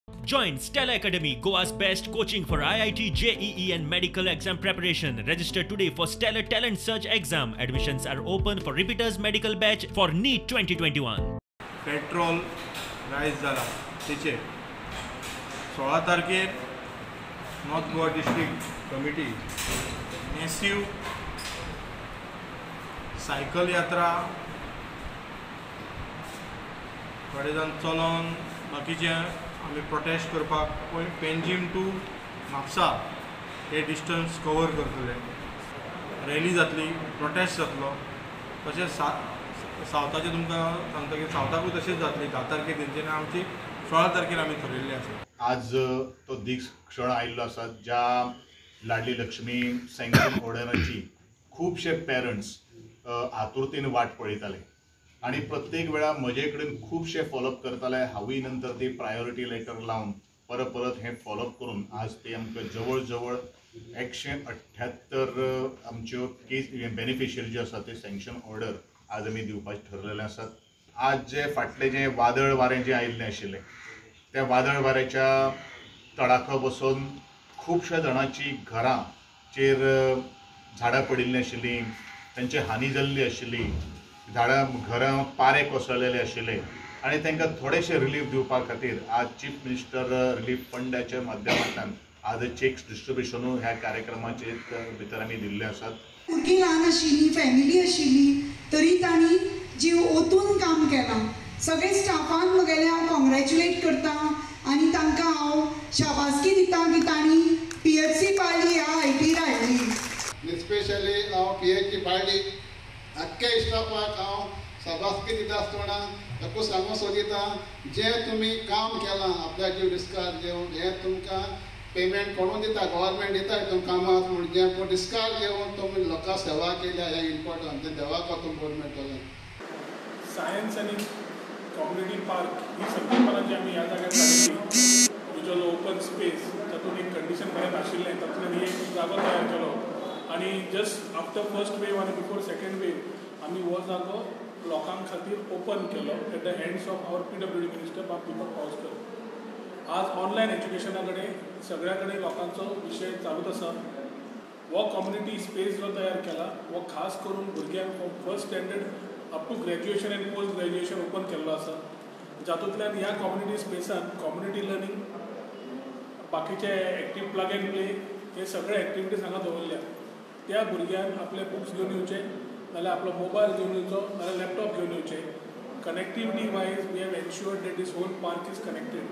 Join Stella Academy, Goa's best coaching for IIT, JEE and medical exam preparation. Register today for Stellar Talent Search exam. Admissions are open for repeaters medical batch for NEET 2021. Petrol रायज जाला तेचे 16 तारखेर north Goa district committee massive cycle यात्रा थोडे जाण चलोन बाकीचे आमी प्रोटेस्ट करपाक पेंजीम टू म्हापसा हे डिस्टन्स कवर करतले. रॅली जातली, प्रोटेस्ट जातलो. तशेंच सावथाचे तुमकां सांगता की सावथाकूय तशेंच जातली 10 तारखेर तेंच्यांनी आमची 16 तारखेर आमी ठरयल्ली आसा. आज तो दीस क्षण आयिल्लो आसा ज्या लाडली लक्ष्मी सँक्शन ऑर्डराची खुबशे पेरंट्स आतुरतेन वाट पळयताले आणि प्रत्येक वेळा म्हजे कडेन खुबशे फॉलोअप करताले. हांवूय नंतर ती प्रायोरिटी लेटर लावन परत हें फॉलोअप करून आज ते आमकां जवळ जवळ 178 आमच्यो केस बेनिफिशियरी ज्यो आसा ते सँक्शन ऑर्डर आज आमी दिवपाचे ठरलेले आसात. आज जे फाटले जे वादळ वारें जे आयिल्लें आशिल्लें त्या वादळ वाऱ्याच्या तडाखो बसून खुबश्या जाणांची घरांचेर झाडां पडिल्लीं आशिल्लीं, तांची हानी जाल्ली आशिल्ली, घरां पारे कोसळलेले आशिल्ले आनी तांकां थोडेशे रिलीफ दिवपा खातीर आज चीफ मिनिस्टर रिलीफ फंडाच्या माध्यमांतल्यान आज चेक्स डिस्ट्रिब्युशनूय ह्या कार्यक्रमाचे भितर आमी दिल्ले आसात. भुरगीं ल्हान आशिल्लीं, फॅमिली आशिल्ली, तरी तांणी जीव ओतून काम केलां. सगळे स्टाफांक म्हगेले हांव कॉंग्रॅच्युलेट करता आनी तांकां हांव शाबासकी दिता की तांणी PFC पाळली ह्या हायटीर हाडली. स्पेशली हांव PFC पाळली आख्या स्टाफाक हांव शाबासकी दिता आसतना ताका सांगूंक सोदिता जें तुमी काम केलां आपल्या जीव डिस्कार्ज घेवन हें तुमकां पेमेंट कोणूय दिता, गव्हर्मेंट दिता तुमकां कामाक म्हूण जें डिस्कार्ज घेवन तुमी लोकां सेवा केल्या हें इम्पॉर्टंट तें देवाक तुमकां गव्हर्मेंट जालें. सायन्स आनी कम्युनिटी पार्क ही संकल्पना जी आमी ह्या जाग्यार काडिल्ली तुजो जो ओपन स्पेस तातूंत एक कंडिशन बरें नाशिल्लें तातूंत एक जागो तयार केलो आनी जस्ट आफ्टर फर्स्ट वेव आनी बिफोर सेकेंड वेव आमी हो जागो लोकां खातीर ओपन केलो at the hands of our PWD minister बाब दीपक पावसकर. आज ऑनलायन एज्युकेशना कडेन सगळ्या कडेन लोकांचो विशय चालूच आसा. हो कम्युनिटी स्पेस जो तयार केला हो खास करून भुरग्यांक from first standard up to graduation and post graduation open केल्लो आसा. जातूंतल्यान ह्या कम्युनिटी स्पेसान कम्युनिटी लर्निंग, बाकीचे एक्टीव प्लग एंड प्ले हे सगळे एक्टिविटीज हांगा दवरल्या. त्या भुरग्यांक आपले बुक्स घेवन येवचे नाल्यार आपलो मोबायल घेवन येवचो नाल्यार लॅपटॉप घेवन येवचे. Connectivity wise we have ensured that this whole park is connected.